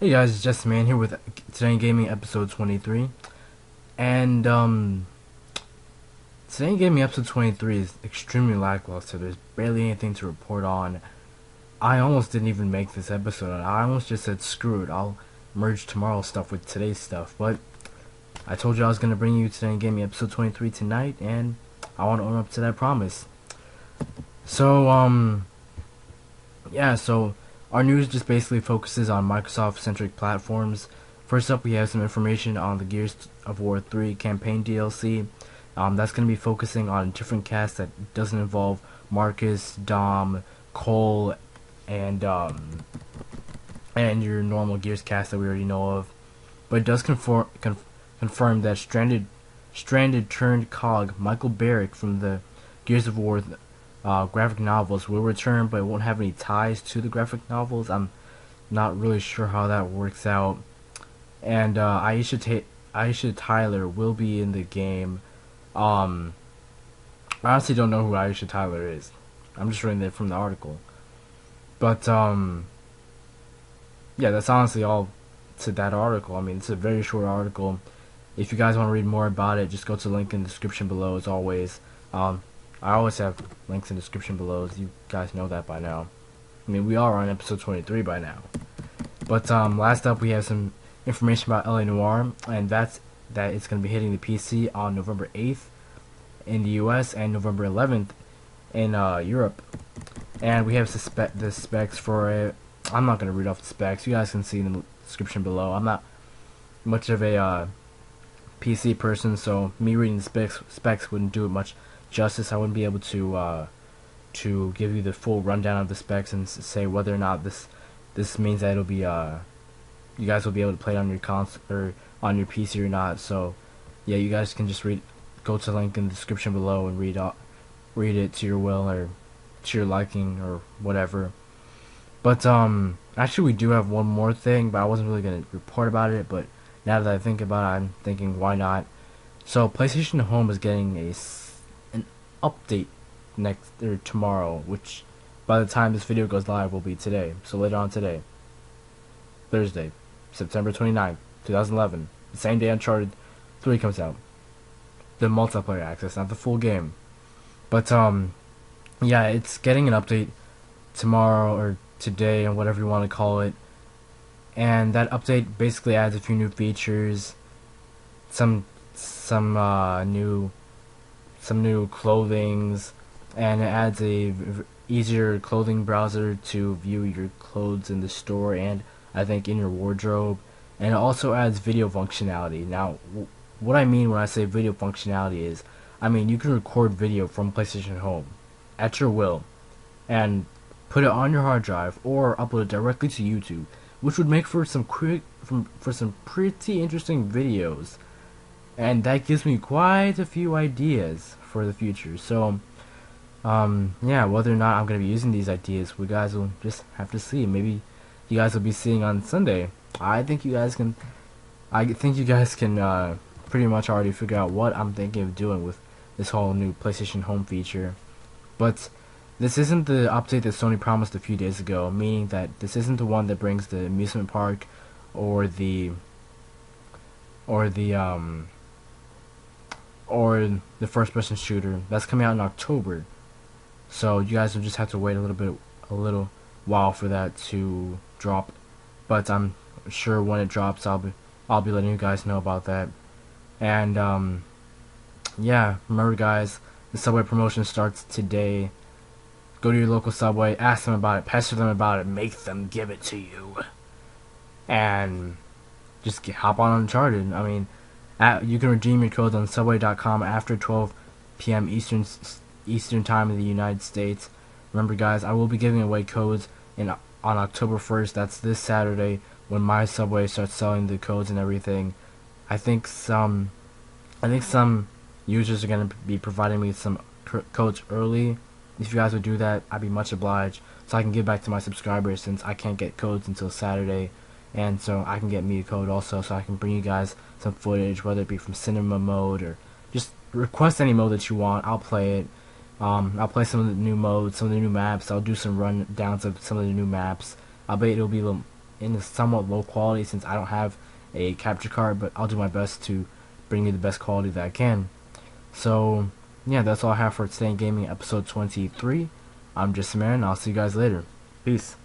Hey guys, it's Jesszman here with Today in Gaming episode 23. And Today in Gaming episode 23 is extremely lackluster. There's barely anything to report on. I almost didn't even make this episode. I almost just said screw it, I'll merge tomorrow's stuff with today's stuff. But I told you I was going to bring you Today in Gaming episode 23 tonight, and I want to own up to that promise. So, yeah, so our news just basically focuses on Microsoft-centric platforms. First up, we have some information on the Gears of War 3 campaign DLC. That's going to be focusing on a different cast that doesn't involve Marcus, Dom, Cole, and your normal Gears cast that we already know of. But it does confirm that stranded turned cog Michael Barrick from the Gears of War graphic novels will return, but it won't have any ties to the graphic novels. I'm not really sure how that works out. And Aisha Tyler will be in the game. I honestly don't know who Aisha Tyler is. I'm just reading it from the article. But yeah, that's honestly all to that article. I mean, it's a very short article. If you guys want to read more about it, just go to the link in the description below, as always. I always have links in the description below, as you guys know that by now. I mean, we are on episode 23 by now. But last up, we have some information about LA Noire, and that it's going to be hitting the PC on November 8th in the US and November 11th in Europe. And we have the specs for it. I'm not going to read off the specs. You guys can see in the description below. I'm not much of a PC person, so me reading the specs wouldn't do it much justice. I wouldn't be able to give you the full rundown of the specs and say whether or not this means that it'll be you guys will be able to play it on your console or on your PC or not. So yeah, you guys can just go to the link in the description below and read it to your will or to your liking or whatever. But actually we do have one more thing, but I wasn't really gonna report about it, but now that I think about it, I'm thinking why not. So PlayStation Home is getting an update tomorrow, which by the time this video goes live will be today. So later on today, Thursday, September 29th, 2011, the same day Uncharted 3 comes out. The multiplayer access, not the full game. But yeah, it's getting an update tomorrow or today, and whatever you want to call it. And that update basically adds a few new features, some new clothings, and it adds a easier clothing browser to view your clothes in the store and I think in your wardrobe. And it also adds video functionality. Now, what I mean when I say video functionality is, I mean you can record video from PlayStation Home at your will and put it on your hard drive or upload it directly to YouTube, which would make for some pretty interesting videos. And that gives me quite a few ideas for the future. So yeah, whether or not I'm going to be using these ideas, we guys will just have to see. Maybe you guys will be seeing on Sunday. I think you guys can pretty much already figure out what I'm thinking of doing with this whole new PlayStation Home feature. But this isn't the update that Sony promised a few days ago, meaning that this isn't the one that brings the amusement park or the first person shooter. That's coming out in October. So you guys will just have to wait a little while for that to drop. But I'm sure when it drops, I'll be letting you guys know about that. And yeah, remember guys, the Subway promotion starts today. Go to your local Subway, ask them about it, pester them about it, make them give it to you, and just hop on Uncharted. I mean, you can redeem your codes on Subway.com after 12 p.m. Eastern time in the United States. Remember, guys, I will be giving away codes on October 1st. That's this Saturday when my Subway starts selling the codes and everything. I think some users are going to be providing me some codes early. If you guys would do that, I'd be much obliged, so I can give back to my subscribers, since I can't get codes until Saturday, and so I can get me a code also, so I can bring you guys some footage, whether it be from cinema mode or just request any mode that you want. I'll play it. I'll play some of the new modes, some of the new maps. I'll do some rundowns of some of the new maps. I bet it'll be in a somewhat low quality since I don't have a capture card, but I'll do my best to bring you the best quality that I can. So yeah, that's all I have for Today in Gaming episode 23. I'm Jesszman, and I'll see you guys later. Peace.